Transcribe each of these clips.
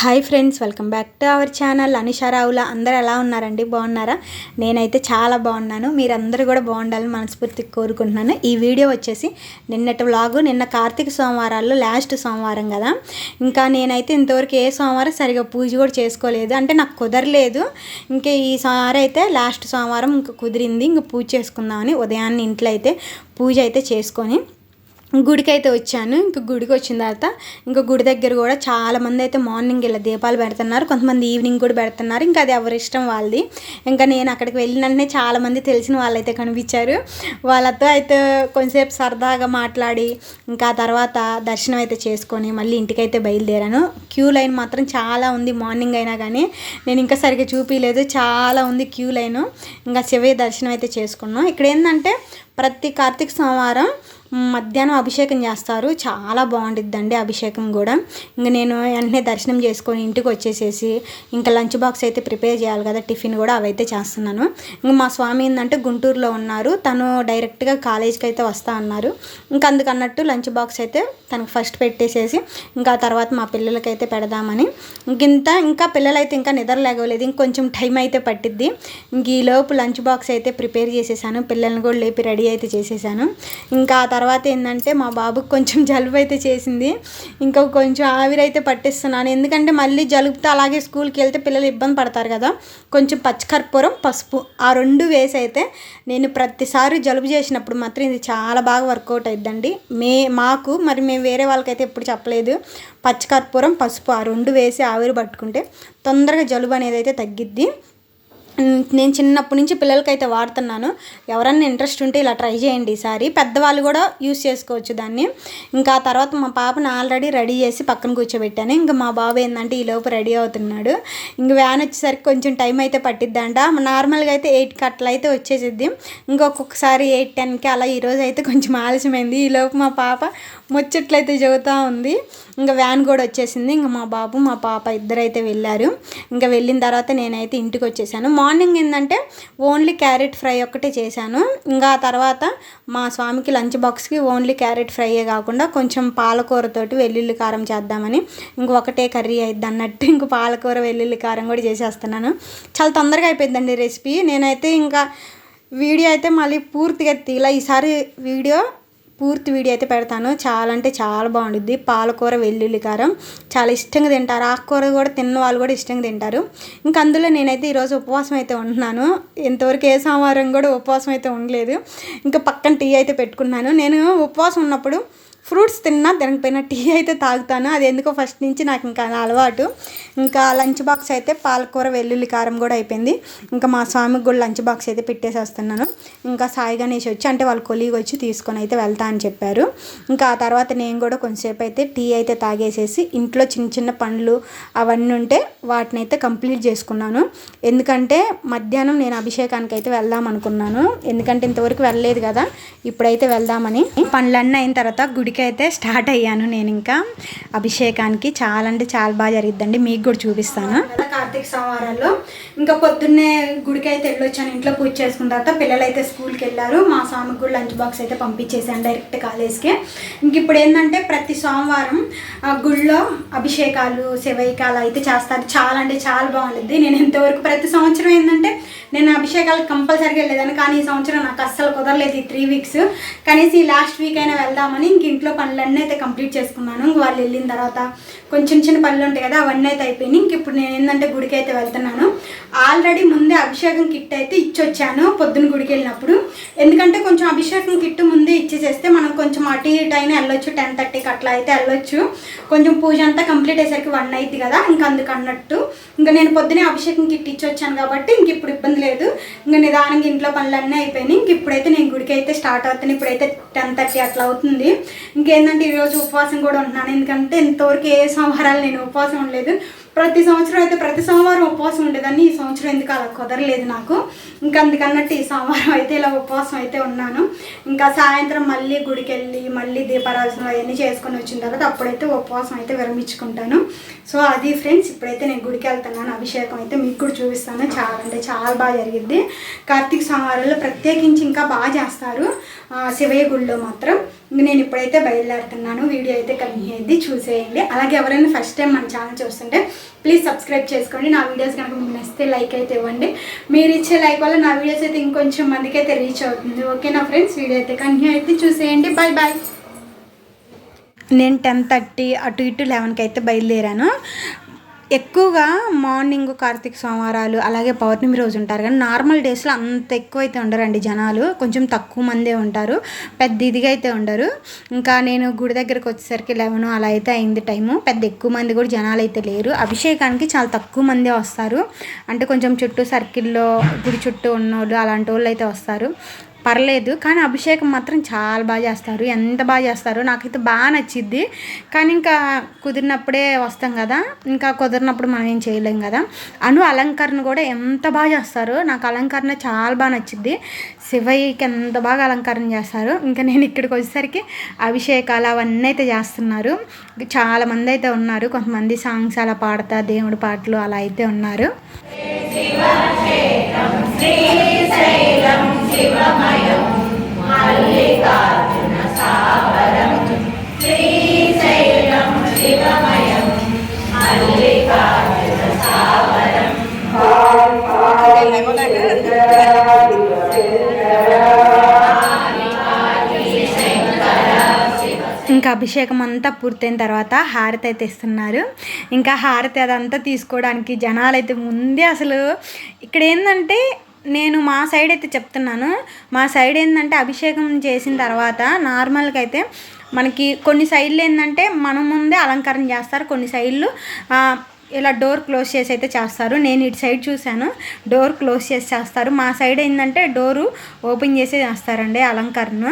Hi friends, welcome back to our channel Anisha Ravula. అందరూ ఎలా ఉన్నారండి? బాగున్నారా? నేనైతే చాలా బాగున్నాను. మీరందరూ కూడా బాగుండాలని మనస్ఫూర్తిగా కోరుకుంటున్నాను. ఈ వీడియో వచ్చేసి నిన్నటి వ్లాగు. నిన్న కార్తీక సోమవారాల్లో లాస్ట్ సోమవారం కదా. ఇంకా నేనైతే ఇంతవరకు ఏ సోమవారం సరిగా పూజ కూడా చేసుకోలేదు, అంటే నాకు కుదరలేదు. ఇంకా ఈ సోమవారం అయితే లాస్ట్ సోమవారం ఇంకా కుదిరింది. ఇంక పూజ చేసుకుందామని ఉదయాన్నే ఇంట్లో అయితే పూజ అయితే చేసుకొని గుడికి అయితే వచ్చాను. ఇంక గుడికి వచ్చిన తర్వాత ఇంకా గుడి దగ్గర కూడా చాలామంది అయితే మార్నింగ్ ఇలా దీపాలు పెడుతున్నారు, కొంతమంది ఈవినింగ్ కూడా పెడుతున్నారు. ఇంకా అది ఎవరి ఇష్టం వాళ్ళది. ఇంకా నేను అక్కడికి వెళ్ళిననే చాలామంది తెలిసిన వాళ్ళైతే కనిపించారు. వాళ్ళతో అయితే కొంచెంసేపు సరదాగా మాట్లాడి ఇంకా తర్వాత దర్శనం అయితే చేసుకొని మళ్ళీ ఇంటికైతే బయలుదేరాను. క్యూ లైన్ మాత్రం చాలా ఉంది. మార్నింగ్ అయినా కానీ నేను ఇంకా సరిగ్గా చూపించలేదు, చాలా ఉంది క్యూ లైను. ఇంకా శివయ్య దర్శనం అయితే చేసుకున్నాం. ఇక్కడ ఏంటంటే ప్రతి కార్తీక సోమవారం మధ్యాహ్నం అభిషేకం చేస్తారు. చాలా బాగుండిద్దండి అభిషేకం కూడా. ఇంక నేను వెంటనే దర్శనం చేసుకొని ఇంటికి వచ్చేసేసి ఇంకా లంచ్ బాక్స్ అయితే ప్రిపేర్ చేయాలి కదా, టిఫిన్ కూడా అవైతే చేస్తున్నాను. ఇంకా మా స్వామి ఏంటంటే గుంటూరులో ఉన్నారు, తను డైరెక్ట్గా కాలేజీకి అయితే వస్తా అన్నారు. ఇంకా అందుకన్నట్టు లంచ్ బాక్స్ అయితే తనకు ఫస్ట్ పెట్టేసేసి ఇంకా తర్వాత మా పిల్లలకైతే పెడదామని. ఇంకా పిల్లలైతే ఇంకా నిద్ర లేగలేదు, ఇంకొంచెం టైం అయితే పట్టిద్ది. ఇంక ఈలోపు లంచ్ బాక్స్ అయితే ప్రిపేర్ చేసేసాను, పిల్లల్ని కూడా లేపి రెడీ అయితే చేసేసాను. ఇంకా తర్వాత ఏంటంటే మా బాబుకి కొంచెం జలుబు అయితే చేసింది, ఇంకా కొంచెం ఆవిరైతే పట్టిస్తున్నాను. ఎందుకంటే మళ్ళీ జలుబుతో అలాగే స్కూల్కి వెళ్తే పిల్లలు ఇబ్బంది పడతారు కదా. కొంచెం పచ్చికర్పూరం, పసుపు ఆ రెండు వేసి అయితే నేను ప్రతిసారి జలుబు చేసినప్పుడు మాత్రం ఇది చాలా బాగా వర్కౌట్ అయిద్దండి. మేము వేరే వాళ్ళకైతే ఎప్పుడు చెప్పలేదు. పచ్చికర్పూరం, పసుపు ఆ రెండు వేసి ఆవిరి పట్టుకుంటే తొందరగా జలుబు అనేది అయితే తగ్గిద్ది. నేను చిన్నప్పటి నుంచి పిల్లలకైతే వాడుతున్నాను. ఎవరన్నా ఇంట్రెస్ట్ ఉంటే ఇలా ట్రై చేయండి ఈసారి. పెద్దవాళ్ళు కూడా యూస్ చేసుకోవచ్చు దాన్ని. ఇంకా తర్వాత మా పాపను ఆల్రెడీ రెడీ చేసి పక్కన కూర్చోబెట్టాను. ఇంకా మా బాబు ఏంటంటే ఈలోపు రెడీ అవుతున్నాడు. ఇంక వ్యాన్ వచ్చేసరికి కొంచెం టైం అయితే పట్టిద్దంట. నార్మల్గా అయితే 8కి అట్లా అయితే వచ్చేసిద్ది, ఇంకొకసారి 8-10కి అలా. ఈరోజు అయితే కొంచెం ఆలస్యమైంది. ఈలోపు మా పాప ముచ్చట్లయితే చెబుతూ ఉంది. ఇంకా వ్యాన్ కూడా వచ్చేసింది. ఇంకా మా బాబు మా పాప ఇద్దరైతే వెళ్ళారు. ఇంకా వెళ్ళిన తర్వాత నేనైతే ఇంటికి వచ్చేసాను. మార్నింగ్ ఏంటంటే ఓన్లీ క్యారెట్ ఫ్రై ఒక్కటే చేశాను. ఇంకా తర్వాత మా స్వామికి లంచ్ బాక్స్కి ఓన్లీ క్యారెట్ ఫ్రైయే కాకుండా కొంచెం పాలకూరతోటి వెల్లుల్లి కారం చేద్దామని, ఇంకొకటే కర్రీ అయిద్ది అన్నట్టు ఇంక పాలకూర వెల్లుల్లి కారం కూడా చేసేస్తున్నాను. చాలా తొందరగా అయిపోయిందండి రెసిపీ. నేనైతే ఇంకా వీడియో అయితే మళ్ళీ పూర్తిగా తీలా. ఈసారి పూర్తి వీడియో అయితే పెడతాను. చాలా అంటే చాలా బాగుండిద్ది. పాలకూర వెల్లుల్లి కారం చాలా ఇష్టంగా తింటారు. ఆకుకూర కూడా తిన్న వాళ్ళు కూడా ఇష్టంగా తింటారు. ఇంకా అందులో నేనైతే ఈరోజు ఉపవాసం అయితే ఉంటున్నాను. ఇంతవరకు ఏ సోమవారం కూడా ఉపవాసం అయితే ఉండలేదు. ఇంకా పక్కన టీ అయితే పెట్టుకున్నాను. నేను ఉపవాసం ఉన్నప్పుడు ఫ్రూట్స్ తినకపోయినా టీ అయితే తాగుతాను. అది ఎందుకో ఫస్ట్ నుంచి నాకు ఇంకా అలవాటు. ఇంకా లంచ్ బాక్స్ అయితే పాలకూర వెల్లుల్లి కారం కూడా అయిపోయింది. ఇంకా మా స్వామికి కూడా లంచ్ బాక్స్ అయితే పెట్టేసేస్తున్నాను. ఇంకా సాయి గణేష్ వచ్చి, అంటే వాళ్ళ కొలీగ్ వచ్చి తీసుకొని అయితే వెళ్తా అని చెప్పారు. ఇంకా ఆ తర్వాత నేను కూడా కొంచెంసేపు అయితే టీ అయితే తాగేసేసి ఇంట్లో చిన్న చిన్న పనులు అవన్నీ ఉంటే వాటిని అయితే కంప్లీట్ చేసుకున్నాను. ఎందుకంటే మధ్యాహ్నం నేను అభిషేకానికి అయితే వెళ్దాం అనుకున్నాను. ఎందుకంటే ఇంతవరకు వెళ్ళలేదు కదా, ఇప్పుడైతే వెళ్దామని. పనులన్నీ అయిన తర్వాత గుడికి అయితే స్టార్ట్ అయ్యాను నేను. ఇంకా అభిషేకానికి చాలా అంటే చాలా బాగా జరిగిద్దండి, మీకు కూడా చూపిస్తాను. కార్తీక సోమవారాల్లో ఇంకా పొద్దున్నే గుడికి అయితే వెళ్ళొచ్చాను. ఇంట్లో పూజ చేసుకున్న తర్వాత పిల్లలు అయితే స్కూల్కి వెళ్ళారు. మా స్వామికి కూడా లంచ్ బాక్స్ అయితే పంపించేసాను డైరెక్ట్ కాలేజ్కి. ఇంక ఇప్పుడు ఏంటంటే ప్రతి సోమవారం గుళ్ళో అభిషేకాలు శివైకాలు అయితే చేస్తారు. చాలా అంటే చాలా బాగుంటుంది. నేను ఇంతవరకు ప్రతి సంవత్సరం ఏంటంటే నేను అభిషేకాలకు కంపల్సరీగా వెళ్ళేదాన్ని, కానీ ఈ సంవత్సరం నాకు అస్సలు కుదరలేదు. ఈ 3 వీక్స్ కనీసం ఈ లాస్ట్ వీక్ అయినా వెళ్దామని ఇంక ఇంట్లో పనులన్నీ అయితే కంప్లీట్ చేసుకున్నాను. ఇంక వాళ్ళు వెళ్ళిన తర్వాత కొంచెం చిన్న పనులు ఉంటాయి కదా, అవన్నీ అయితే అయిపోయినాయి. ఇంక ఇప్పుడు నేను ఏంటంటే గుడికి అయితే వెళ్తున్నాను. ఆల్రెడీ ముందే అభిషేకం కిట్ అయితే ఇచ్చొచ్చాను పొద్దున్న గుడికి వెళ్ళినప్పుడు. ఎందుకంటే కొంచెం అభిషేకం కిట్ ముందే ఇచ్చేసేస్తే మనం కొంచెం అటు ఇటు అయినా వెళ్ళొచ్చు. 10:30కి అట్లా అయితే వెళ్ళొచ్చు. కొంచెం పూజ అంతా కంప్లీట్ అయ్యేసరికి 1 అయింది కదా. ఇంకా అందుకన్నట్టు ఇంకా నేను పొద్దునే అభిషేకం కిట్ ఇచ్చొచ్చాను కాబట్టి ఇంక ఇప్పుడు ఇబ్బంది లేదు. ఇంకా నిదానంగా ఇంట్లో పనులన్నీ అయిపోయినాయి. ఇంక ఇప్పుడైతే నేను గుడికి అయితే స్టార్ట్ అవుతాను. ఇప్పుడైతే 10:30 అట్లా అవుతుంది. ఇంకేంటంటే ఈరోజు ఉపవాసం కూడా ఉంటున్నాను. ఎందుకంటే ఇంతవరకు ఏ సోమవారాలు నేను ఉపవాసం ఉండలేదు. ప్రతి సంవత్సరం అయితే ప్రతి సోమవారం ఉపవాసం ఉండేదాన్ని. ఈ సంవత్సరం ఎందుకు అలా కుదరలేదు నాకు. ఇంకా అందుకన్నట్టు ఈ సోమవారం అయితే ఇలా ఉపవాసం అయితే ఉన్నాను. ఇంకా సాయంత్రం మళ్ళీ గుడికి వెళ్ళి మళ్ళీ దీపారాధన అవన్నీ చేసుకొని వచ్చిన తర్వాత అప్పుడైతే ఉపవాసం అయితే విరమించుకుంటాను. సో అది ఫ్రెండ్స్, ఇప్పుడైతే నేను గుడికి వెళ్తున్నాను. అభిషేకం అయితే మీకు కూడా చూపిస్తాను. చాలా అంటే చాలా బాగా జరిగిద్ది. కార్తీక సోమవారాల్లో ప్రత్యేకించి ఇంకా బాగా చేస్తారు శివయ్య గుడిలో మాత్రం. ఇంక నేను ఇప్పుడైతే బయలుదేరుతున్నాను. వీడియో అయితే కంటిన్యూ అయ్యింది, చూసేయండి. అలాగే ఎవరైనా ఫస్ట్ టైం మన ఛానల్ చూస్తుంటే ప్లీజ్ సబ్స్క్రైబ్ చేసుకోండి. నా వీడియోస్ కనుక మీకు నచ్చితే లైక్ అయితే ఇవ్వండి. మీరు ఇచ్చే లైక్ వల్ల నా వీడియోస్ అయితే ఇంకొంచెం మందికి అయితే రీచ్ అవుతుంది. ఓకేనా ఫ్రెండ్స్, వీడియో అయితే కంటిన్యూ అయితే చూసేయండి. Bye bye. నేను 10:30 అటు ఇటు 11కి అయితే బయలుదేరాను. ఎక్కువగా మార్నింగ్ కార్తీక సోమవారాలు అలాగే పౌర్ణమి రోజు ఉంటారు, కానీ నార్మల్ డేస్లో అంత ఎక్కువ అయితే ఉండరండి జనాలు, కొంచెం తక్కువ మందే ఉంటారు, పెద్ద ఇదిగా అయితే ఉండరు. ఇంకా నేను గుడి దగ్గరకు వచ్చేసరికి 11 అలా అయితే అయింది టైము. పెద్ద ఎక్కువ మంది కూడా జనాలు అయితే లేరు. అభిషేకానికి చాలా తక్కువ మందే వస్తారు, అంటే కొంచెం చుట్టూ సర్కిల్లో గుడి చుట్టూ ఉన్నోళ్ళు అలాంటి వాళ్ళు అయితే వస్తారు, పర్లేదు. కానీ అభిషేకం మాత్రం చాలా బాగా చేస్తారు, ఎంత బాగా చేస్తారో నాకైతే బాగా నచ్చిద్ది. కానీ ఇంకా కుదిరినప్పుడే వస్తాం కదా, ఇంకా కుదిరినప్పుడు మనం ఏం చేయలేం కదా. అలంకరణ కూడా ఎంత బాగా చేస్తారో, నాకు అలంకరణ చాలా బాగా నచ్చిద్ది. శివయ్యకి ఎంత బాగా అలంకరణ చేస్తారు. ఇంకా నేను ఇక్కడికి వచ్చేసరికి అభిషేకాలు అవన్నీ అయితే చేస్తున్నారు. చాలామంది అయితే ఉన్నారు, కొంతమంది సాంగ్స్ అలా పాడతా దేవుడి పాటలు అలా అయితే ఉన్నారు. ఇంకా అభిషేకం అంతా పూర్తయిన తర్వాత హారతి అయితే ఇస్తున్నారు. ఇంకా హారతి అదంతా తీసుకోవడానికి జనాలు అయితే ముందే అసలు ఇక్కడ ఏంటంటే, నేను మా సైడ్ అయితే చెప్తున్నాను, మా సైడ్ ఏంటంటే అభిషేకం చేసిన తర్వాత నార్మల్గా అయితే మనకి కొన్ని సైడ్లు ఏంటంటే మన ముందే అలంకరణ చేస్తారు, కొన్ని సైడ్లు ఇలా డోర్ క్లోజ్ చేసి అయితే చేస్తారు. నేను ఇటు సైడ్ చూశాను, డోర్ క్లోజ్ చేసి చేస్తారు. మా సైడ్ ఏంటంటే డోరు ఓపెన్ చేసి చేస్తారండి అలంకరణ.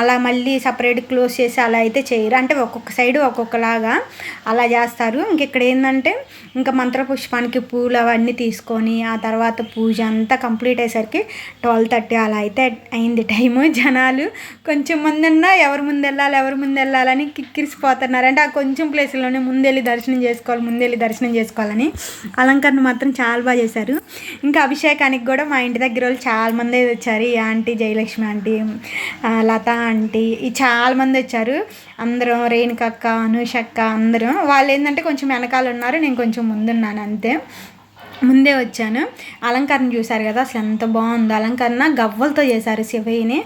అలా మళ్ళీ సపరేట్ క్లోజ్ చేసి అలా అయితే చేయరు, అంటే ఒక్కొక్క సైడు ఒక్కొక్కలాగా అలా చేస్తారు. ఇక్కడ ఏంటంటే ఇంకా మంత్రపుష్పానికి పూలు అవన్నీ తీసుకొని ఆ తర్వాత పూజ అంతా కంప్లీట్ అయ్యేసరికి 12:30 అలా అయితే అయింది టైము. జనాలు కొంచెం మంది ఉన్నా ఎవరు ముందు వెళ్ళాలని కిక్కిరిసిపోతున్నారు, అంటే ఆ కొంచెం ప్లేస్లోనే ముందెళ్ళి దర్శనం చేసుకోవాలని. అలంకరణ మాత్రం చాలా బాగా చేశారు. ఇంకా అభిషేకానికి కూడా మా ఇంటి దగ్గర వాళ్ళు చాలామంది వచ్చారు. ఈ ఆంటీ జయలక్ష్మి ఆంటీ, లత ఆంటీ, ఈ చాలామంది వచ్చారు. అందరం రేణుకక్క, అనుషక్క అందరం. వాళ్ళు ఏంటంటే కొంచెం వెనకాల ఉన్నారు, నేను కొంచెం ముందున్నాను అంతే, ముందే వచ్చాను. అలంకరణ చూశారు కదా, అసలు ఎంత బాగుందో అలంకరణ. గవ్వలతో చేశారు శివయ్యని,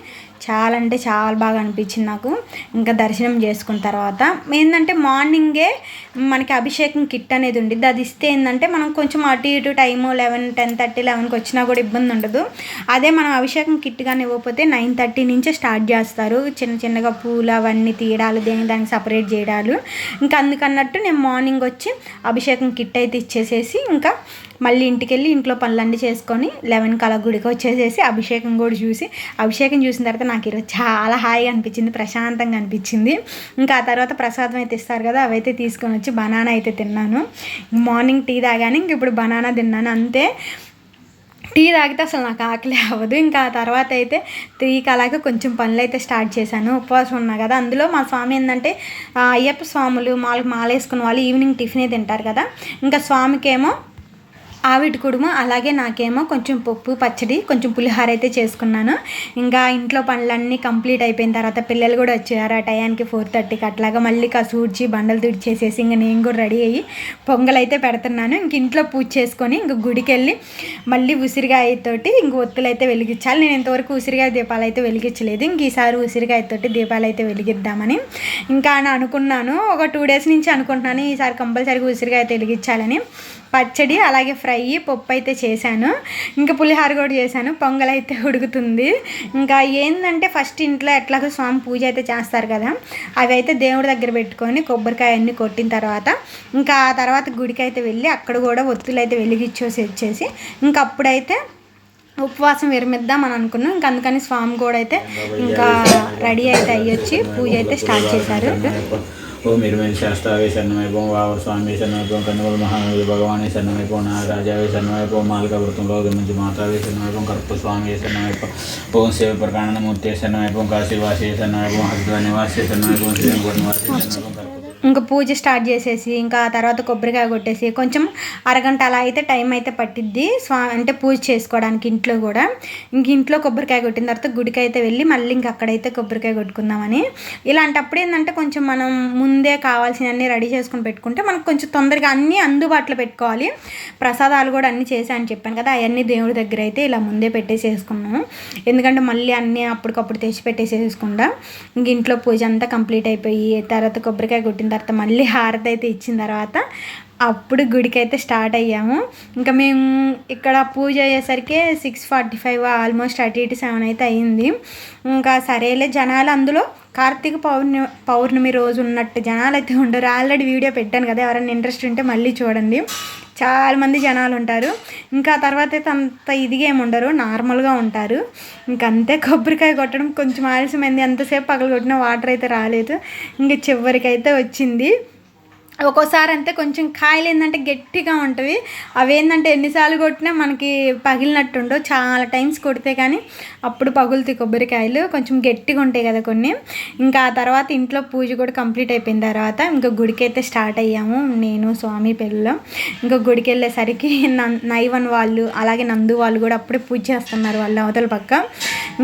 చాలా అంటే చాలా బాగా అనిపించింది నాకు. ఇంకా దర్శనం చేసుకున్న తర్వాత ఏంటంటే మార్నింగే మనకి అభిషేకం కిట్ అనేది ఉండిద్ది, అది ఇస్తే ఏంటంటే మనం కొంచెం అటు ఇటు టైము 10:30 11కి వచ్చినా కూడా ఇబ్బంది ఉండదు. అదే మనం అభిషేకం కిట్ కానీ ఇవ్వకపోతే 9:30 నుంచే స్టార్ట్ చేస్తారు, చిన్నగా పూలు అవన్నీ తీయడాలు, దానికి సపరేట్ చేయడాలు. ఇంకా అందుకన్నట్టు నేను మార్నింగ్ వచ్చి అభిషేకం కిట్ అయితే ఇచ్చేసేసి ఇంకా మళ్ళీ ఇంటికి వెళ్ళి ఇంట్లో పనులన్నీ చేసుకొని 11కి అలా గుడికి వచ్చేసేసి అభిషేకం కూడా చూసి, అభిషేకం చూసిన తర్వాత నాకు ఈరోజు చాలా హాయిగా అనిపించింది, ప్రశాంతంగా అనిపించింది. ఇంకా ఆ తర్వాత ప్రసాదం అయితే ఇస్తారు కదా, అవైతే తీసుకొని వచ్చి బనానా అయితే తిన్నాను. మార్నింగ్ టీ తాగాను, ఇంక ఇప్పుడు బనానా తిన్నాను అంతే. టీ తాగితే అసలు నాకు ఆకలి అవ్వదు. ఇంకా ఆ తర్వాత అయితే 3కి అలాగే కొంచెం పనులు అయితే స్టార్ట్ చేశాను. ఉపవాసం ఉన్నా కదా, అందులో మా స్వామి ఏంటంటే అయ్యప్ప స్వాములు మాలేసుకున్న వాళ్ళు ఈవినింగ్ టిఫినే తింటారు కదా, ఇంకా స్వామికేమో ఆవిటి కుడుము, అలాగే నాకేమో కొంచెం పప్పు పచ్చడి కొంచెం పులిహార అయితే చేసుకున్నాను. ఇంకా ఇంట్లో పనులన్నీ కంప్లీట్ అయిపోయిన తర్వాత పిల్లలు కూడా వచ్చారు ఆ టయానికి 4:30కి అట్లాగా. మళ్ళీ ఊడ్చి బండలు తుడిచేసేసి ఇంక నేను కూడా రెడీ అయ్యి పొంగల్ అయితే పెడుతున్నాను. ఇంక ఇంట్లో పూజ చేసుకొని ఇంక గుడికి వెళ్ళి మళ్ళీ ఉసిరికాయతోటి ఇంక ఒత్తులు అయితే వెలిగించాలి. నేను ఇంతవరకు ఉసిరికాయ దీపాలు అయితే వెలిగించలేదు, ఇంక ఈసారి ఉసిరికాయతోటి దీపాలు అయితే వెలిగిద్దామని ఇంకా అనుకున్నాను. ఒక 2 డేస్ నుంచి అనుకుంటున్నాను ఈసారి కంపల్సరీగా ఉసిరికాయ అయితే వెలిగించాలని. పచ్చడి అలాగే ఫ్రై పప్పు అయితే చేశాను, ఇంకా పులిహార కూడా చేశాను. పొంగల్ అయితే ఉడుకుతుంది. ఇంకా ఏంటంటే ఫస్ట్ ఇంట్లో ఎట్లాగో స్వామి పూజ అయితే చేస్తారు కదా, అవి అయితే దేవుడి దగ్గర పెట్టుకొని కొబ్బరికాయ అన్నీ కొట్టిన తర్వాత ఇంకా ఆ తర్వాత గుడికి అయితే వెళ్ళి అక్కడ కూడా ఒత్తులు అయితే వెలిగించేసి ఇంకా అప్పుడైతే ఉపవాసం విరమిద్దామని అనుకున్నాం. ఇంకా అందుకని స్వామి కూడా అయితే ఇంకా రెడీ అయితే అయ్యొచ్చి పూజ అయితే స్టార్ట్ చేశారు. ఓం ఇరుమేలి శాస్త్రావే శరణమైపోం, వావర స్వామి శరణమైపోం, కన్నుగోలు మహానవి భగవానే శరణమైపోం, నాగరాజావే శరణమైపోం, మాలిక వృత్తంలో మంచి మాతావే శరణమైపోం, కర్పూర స్వామి శరణమైపోం, ఓం శివ ప్రకాణమూర్తి శరణమైపోం, కాశీవాసి శరణమైపోం, హరిద్వార నివాసి శరణమైపోం, శ్రీరంగ నివాసి శరణమైపోం, ఇంకా పూజ స్టార్ట్ చేసేసి ఇంకా తర్వాత కొబ్బరికాయ కొట్టేసి కొంచెం అరగంట అలా అయితే టైం అయితే పట్టిద్ది అంటే పూజ చేసుకోవడానికి ఇంట్లో కూడా. ఇంక ఇంట్లో కొబ్బరికాయ కొట్టిన తర్వాత గుడికి అయితే వెళ్ళి మళ్ళీ ఇంక అక్కడైతే కొబ్బరికాయ కొట్టుకుందామని. ఇలాంటప్పుడు ఏంటంటే కొంచెం మనం ముందే కావాల్సినవన్నీ రెడీ చేసుకుని పెట్టుకుంటే మనకు కొంచెం తొందరగా అన్నీ అందుబాటులో పెట్టుకోవాలి. ప్రసాదాలు కూడా అన్నీ చేశాను చెప్పాను కదా, అవన్నీ దేవుడి దగ్గర అయితే ఇలా ముందే పెట్టేసేసుకున్నాము. ఎందుకంటే మళ్ళీ అన్నీ అప్పటికప్పుడు తెచ్చి పెట్టేసేసుకుండా ఇంక ఇంట్లో పూజ అంతా కంప్లీట్ అయిపోయి తర్వాత కొబ్బరికాయ కొట్టిన తర్వాత మళ్ళీ హారతి అయితే ఇచ్చిన తర్వాత అప్పుడు గుడికి అయితే స్టార్ట్ అయ్యాము. ఇంకా మేము ఇక్కడ పూజ అయ్యేసరికి 6:45 ఆల్మోస్ట్ అటు ఇటు 7 అయితే అయ్యింది. ఇంకా సరేలే జనాలు అందులో కార్తీక పౌర్ణమి రోజు ఉన్నట్టు జనాలు అయితే ఉండరు. ఆల్రెడీ వీడియో పెట్టాను కదా, ఎవరైనా ఇంట్రెస్ట్ ఉంటే మళ్ళీ చూడండి. చాలామంది జనాలు ఉంటారు. ఇంకా తర్వాత అయితే అంత ఇదిగా ఏమి ఉండరు, నార్మల్గా ఉంటారు. ఇంకంతే కొబ్బరికాయ కొట్టడం కొంచెం ఆలస్యమైంది. ఎంతసేపు పగలు కొట్టినా వాటర్ అయితే రాలేదు. ఇంకా చివరికైతే వచ్చింది. ఒక్కోసారి అంతే కొంచెం కాయలు ఏంటంటే గట్టిగా ఉంటుంది. అవి ఏంటంటే ఎన్నిసార్లు కొట్టినా మనకి పగిలినట్టు ఉండవు. చాలా టైమ్స్ కొడితే కానీ అప్పుడు పగులుతాయి కొబ్బరికాయలు, కొంచెం గట్టిగా ఉంటాయి కదా కొన్ని. ఇంకా ఆ తర్వాత ఇంట్లో పూజ కూడా కంప్లీట్ అయిపోయిన తర్వాత ఇంకా గుడికి అయితే స్టార్ట్ అయ్యాము, నేను స్వామి పిల్లలు. ఇంకా గుడికి వెళ్ళేసరికి నైవన్ వాళ్ళు అలాగే నందు వాళ్ళు కూడా అప్పుడే పూజ చేస్తున్నారు వాళ్ళు అవతల పక్క.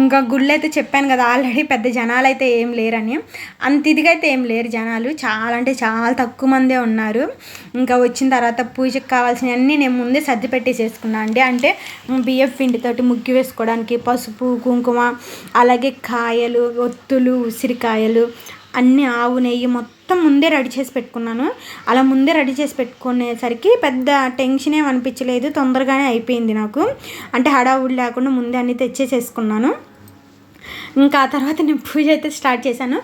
ఇంకా గుళ్ళు అయితే చెప్పాను కదా ఆల్రెడీ పెద్ద జనాలు అయితే ఏం లేరని. అంత ఇదిగా అయితే ఏం లేరు జనాలు, చాలా అంటే చాలా తక్కువ మందే ఉన్నారు. ఇంకా వచ్చిన తర్వాత పూజకు కావాల్సినవన్నీ నేను ముందే సర్ది పెట్టేసేసుకున్నాను అండి. అంటే బియ్యం పిండితోటి ముగ్గు వేసుకోవడానికి పసుపు కుంకుమ అలాగే కాయలు ఒత్తులు ఉసిరికాయలు అన్నీ ఆవు నెయ్యి మొత్తం ముందే రెడీ చేసి పెట్టుకున్నాను. అలా ముందే రెడీ చేసి పెట్టుకునేసరికి పెద్ద టెన్షన్ ఏం అనిపించలేదు, తొందరగానే అయిపోయింది నాకు. అంటే హడావుడి లేకుండా ముందే అన్నీ తెచ్చేసేసుకున్నాను. ఇంకా ఆ తర్వాత నేను పూజ అయితే స్టార్ట్ చేశాను.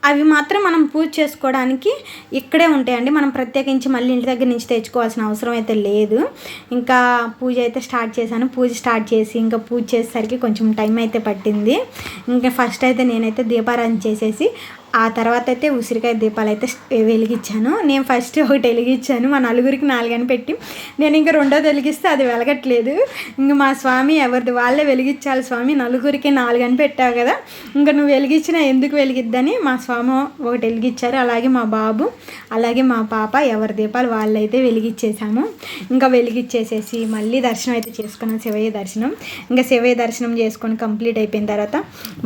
అవి మాత్రం మనం పూజ చేసుకోవడానికి ఇక్కడే ఉంటాయండి, మనం ప్రత్యేకించి మళ్ళీ ఇంటి దగ్గర నుంచి తెచ్చుకోవాల్సిన అవసరం అయితే లేదు. ఇంకా పూజ అయితే స్టార్ట్ చేశాను. పూజ స్టార్ట్ చేసి ఇంకా పూజ చేసేసరికి కొంచెం టైం అయితే పట్టింది. ఇంకా ఫస్ట్ అయితే నేనైతే దీపారాధన చేసేసి ఆ తర్వాత అయితే ఉసిరికాయ దీపాలు అయితే వెలిగించాను. నేను ఫస్ట్ ఒకటి వెలిగించాను, మా నలుగురికి 4 అని పెట్టి. నేను ఇంకా రెండోది వెలిగిస్తే అది వెలగట్లేదు. ఇంకా మా స్వామి ఎవరిది వాళ్ళే వెలిగించాలి స్వామి, నలుగురికి 4 అని పెట్టావు కదా, ఇంకా నువ్వు వెలిగించినా ఎందుకు వెలిగిద్దని మా స్వామి ఒకటి వెలిగించారు. అలాగే మా బాబు అలాగే మా పాప ఎవరి దీపాలు వాళ్ళైతే వెలిగించేసాము. ఇంకా వెలిగించేసేసి మళ్ళీ దర్శనం అయితే చేసుకున్నాం, శివయ్య దర్శనం. ఇంకా శివయ్య దర్శనం చేసుకొని కంప్లీట్ అయిపోయిన తర్వాత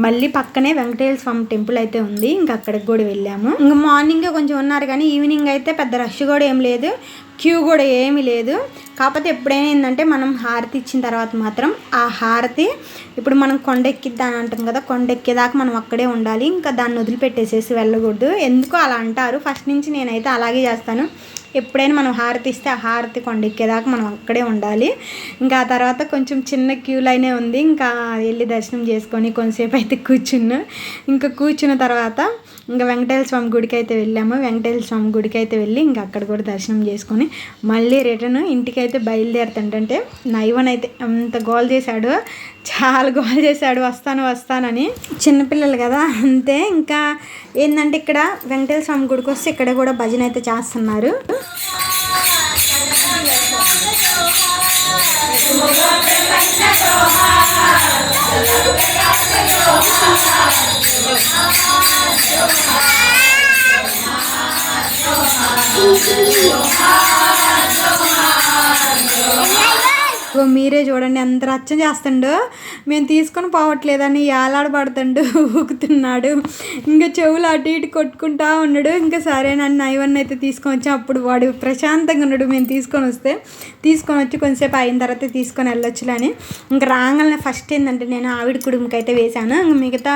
మళ్ళీ పక్కనే వెంకటేశ్వర స్వామి టెంపుల్ అయితే ఉంది, ఇంకా అక్కడికి కూడా వెళ్ళాము. ఇంకా మార్నింగే కొంచెం ఉన్నారు కానీ ఈవినింగ్ అయితే పెద్ద రష్ కూడా ఏం లేదు, క్యూ కూడా ఏమీ లేదు. కాకపోతే ఎప్పుడైనా ఏంటంటే మనం హారతి ఇచ్చిన తర్వాత మాత్రం ఆ హారతి ఇప్పుడు మనం కొండెక్కిద్దాని అంటాం కదా, కొండెక్కేదాకా మనం అక్కడే ఉండాలి. ఇంకా దాన్ని వదిలిపెట్టేసేసి వెళ్ళకూడదు. ఎందుకో అలా అంటారు, ఫస్ట్ నుంచి నేనైతే అలాగే చేస్తాను. ఎప్పుడైనా మనం హారతి ఇస్తే ఆ హారతి కొండెక్కేదాకా మనం అక్కడే ఉండాలి. ఇంకా ఆ తర్వాత కొంచెం చిన్న క్యూ లైనే ఉంది. ఇంకా వెళ్ళి దర్శనం చేసుకొని కొంతసేపు అయితే కూర్చున్నా. ఇంకా కూర్చున్న తర్వాత ఇంకా వెంకటేశ్వర స్వామి గుడికి అయితే వెళ్ళాము. వెంకటేశ్వర స్వామి గుడికి అయితే వెళ్ళి ఇంకా అక్కడ కూడా దర్శనం చేసుకొని మళ్ళీ రిటర్న్ ఇంటికి అయితే బయలుదేరుతుంటే నైవన్ అయితే ఎంత గోల్ చేశాడు, చాలా గోల్ చేశాడు వస్తానని. చిన్నపిల్లలు కదా అంతే. ఇంకా ఏంటంటే ఇక్కడ వెంకటేశ్వర స్వామి గుడికి వస్తే ఇక్కడ కూడా భజన అయితే చేస్తున్నారు. మీరే చూడండి ఎంత రచ్చ చేస్తుండో, మేము తీసుకొని పోవట్లేదని ఏలాడబడుతుండు ఊకుతున్నాడు. ఇంకా చెవులు అటు ఇటు కొట్టుకుంటా ఉన్నాడు. ఇంకా సరే నన్ను ఇవన్నీ అయితే తీసుకొని వచ్చి అప్పుడు వాడు ప్రశాంతంగా ఉన్నాడు. మేము తీసుకొని వచ్చి కొంచెంసేపు అయిన తర్వాత తీసుకొని వెళ్ళొచ్చులే అని. ఇంకా రాగానే ఫస్ట్ ఏంటంటే నేను ఆవిడ కుడుముకి అయితే వేశాను. ఇంకా మిగతా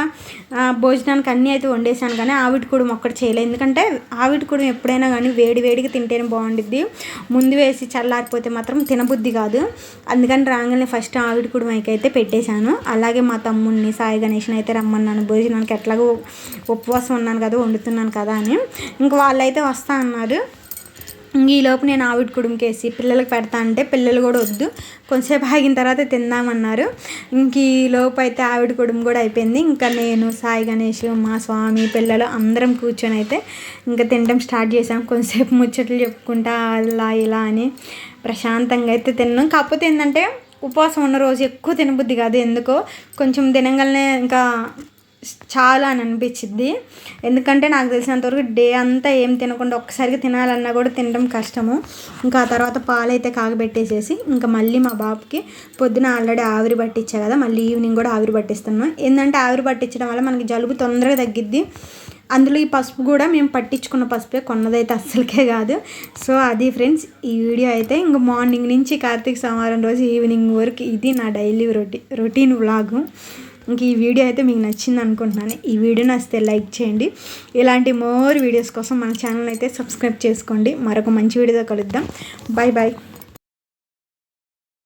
భోజనానికి అన్నీ అయితే వండేసాను కానీ ఆవిడ కుడుము ఒక్కటి చేయలేదు. ఎందుకంటే ఆవిడ కుడుము ఎప్పుడైనా కానీ వేడిగా తింటేనే బాగుండిద్ది, ముందు వేసి చల్లారిపోతే మాత్రం తినబుద్ధి కాదు. అందుకని రాగానే ఫస్ట్ ఆవిడ కుడుమైకి అయితే పెట్టేశాను. అలాగే మా తమ్ముడిని సాయి గణేష్ని అయితే రమ్మన్నాను భోజనానికి, ఎట్లాగో ఉపవాసం ఉన్నాను కదా వండుతున్నాను కదా అని. ఇంకా వాళ్ళైతే వస్తా అన్నారు. ఈలోపు నేను ఆవిడ కుడుముకేసి పిల్లలకు పెడతా అంటే పిల్లలు కూడా వద్దు కొంచెంసేపు ఆగిన తర్వాత తిందామన్నారు. ఇంక ఈలోపు అయితే ఆవిడ కుడుము కూడా అయిపోయింది. ఇంకా నేను సాయి గణేష్ మా స్వామి పిల్లలు అందరం కూర్చొని అయితే ఇంకా తినడం స్టార్ట్ చేసాం. కొంచెంసేపు ముచ్చట్లు చెప్పుకుంటా అలా ఇలా అని ప్రశాంతంగా అయితే తిన్నాం. కాకపోతే ఏంటంటే ఉపవాసం ఉన్న రోజు ఎక్కువ తినబుద్ధి కాదు, ఎందుకో కొంచెం తినగలనే ఇంకా చాలా అని అనిపించింది. ఎందుకంటే నాకు తెలిసినంతవరకు డే అంతా ఏం తినకుండా ఒక్కసారిగా తినాలన్నా కూడా తినడం కష్టము. ఇంకా ఆ తర్వాత పాలైతే కాగబెట్టేసేసి ఇంకా మళ్ళీ మా బాబుకి పొద్దున ఆల్రెడీ ఆవిరి పట్టించా కదా, మళ్ళీ ఈవినింగ్ కూడా ఆవిరి పట్టిస్తున్నాను. ఏంటంటే ఆవిరి పట్టించడం వల్ల మనకి జలుబు తొందరగా తగ్గిద్ది. అందులో ఈ పసుపు కూడా మేము పట్టించుకున్న పసుపే, కొన్నదైతే అస్సలకే కాదు. సో అది ఫ్రెండ్స్ ఈ వీడియో అయితే ఇంకా మార్నింగ్ నుంచి కార్తీక సోమవారం రోజు ఈవినింగ్ వరకు ఇది నా డైలీ రొటీన్ వ్లాగు. ఇంక ఈ వీడియో అయితే మీకు నచ్చింది అనుకుంటున్నాను. ఈ వీడియో నచ్చితే లైక్ చేయండి. ఇలాంటి మోర్ వీడియోస్ కోసం మన ఛానల్ అయితే సబ్స్క్రైబ్ చేసుకోండి. మరొక మంచి వీడియోతో కలుద్దాం. Bye bye.